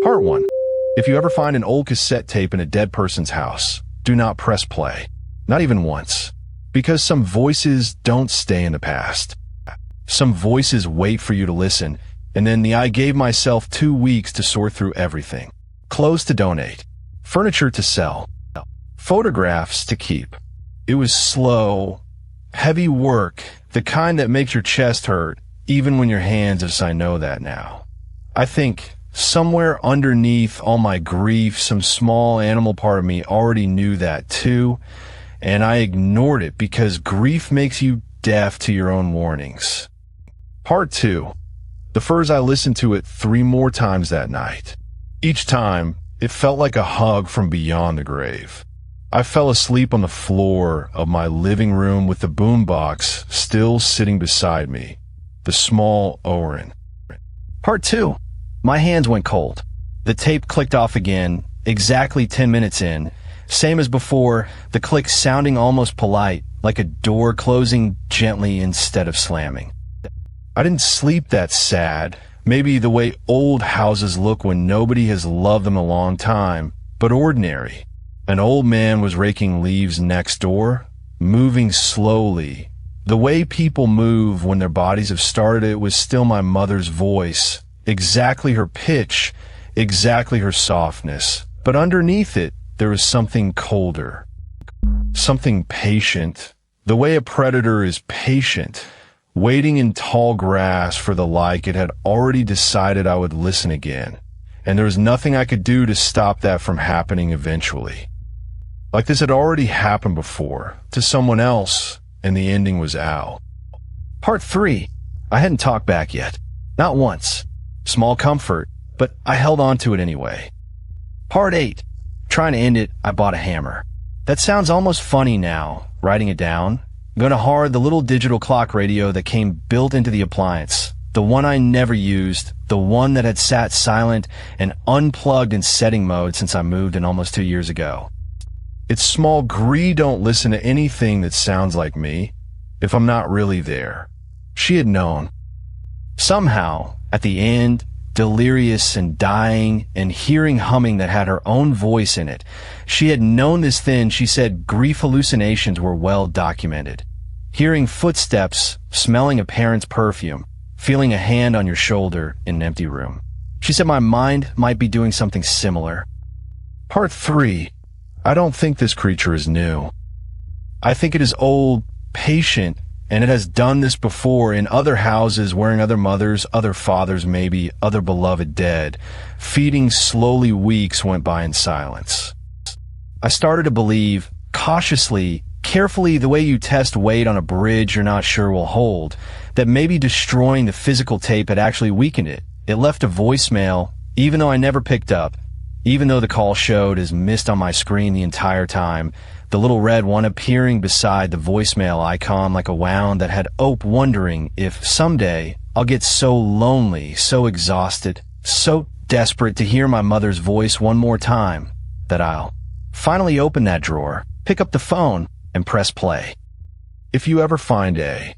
Part 1. If you ever find an old cassette tape in a dead person's house, do not press play. Not even once. Because some voices don't stay in the past. Some voices wait for you to listen, and then I gave myself 2 weeks to sort through everything. Clothes to donate. Furniture to sell. Photographs to keep. It was slow, heavy work, the kind that makes your chest hurt, even when your hands, as I know that now. I think somewhere underneath all my grief, some small animal part of me already knew that too, and I ignored it because grief makes you deaf to your own warnings. Part 2. The furs, I listened to it 3 more times that night. Each time, it felt like a hug from beyond the grave. I fell asleep on the floor of my living room with the boombox still sitting beside me, the small Orin. Part 2. My hands went cold. The tape clicked off again, exactly 10 minutes in. Same as before, the click sounding almost polite, like a door closing gently instead of slamming. I didn't sleep that sad, maybe the way old houses look when nobody has loved them a long time, but ordinary. An old man was raking leaves next door, moving slowly. The way people move when their bodies have started, it was still my mother's voice, exactly her pitch, exactly her softness. But underneath it, there was something colder, something patient, the way a predator is patient, waiting in tall grass for the like. It had already decided I would listen again, and there was nothing I could do to stop that from happening eventually. Like this had already happened before, to someone else, and the ending was out. Part 3. I hadn't talked back yet. Not once. Small comfort, but I held on to it anyway. Part 8. Trying to end it, I bought a hammer. That sounds almost funny now, writing it down. I'm gonna hard the little digital clock radio that came built into the appliance. The one I never used, the one that had sat silent and unplugged in setting mode since I moved in almost 2 years ago. It's small. Don't listen to anything that sounds like me, if I'm not really there. She had known. Somehow, at the end, delirious and dying and hearing humming that had her own voice in it, she had known this then. She said grief hallucinations were well documented. Hearing footsteps, smelling a parent's perfume, feeling a hand on your shoulder in an empty room. She said my mind might be doing something similar. Part 3. I don't think this creature is new. I think it is old, patient, and it has done this before in other houses, wearing other mothers, other fathers, maybe other beloved dead. Feeding slowly, weeks went by in silence. I started to believe, cautiously, carefully, the way you test weight on a bridge you're not sure will hold, that maybe destroying the physical tape had actually weakened it. It left a voicemail, even though I never picked up, even though the call showed as missed on my screen the entire time, the little red one appearing beside the voicemail icon like a wound that had Ope wondering if someday I'll get so lonely, so exhausted, so desperate to hear my mother's voice one more time that I'll finally open that drawer, pick up the phone, and press play. If you ever find a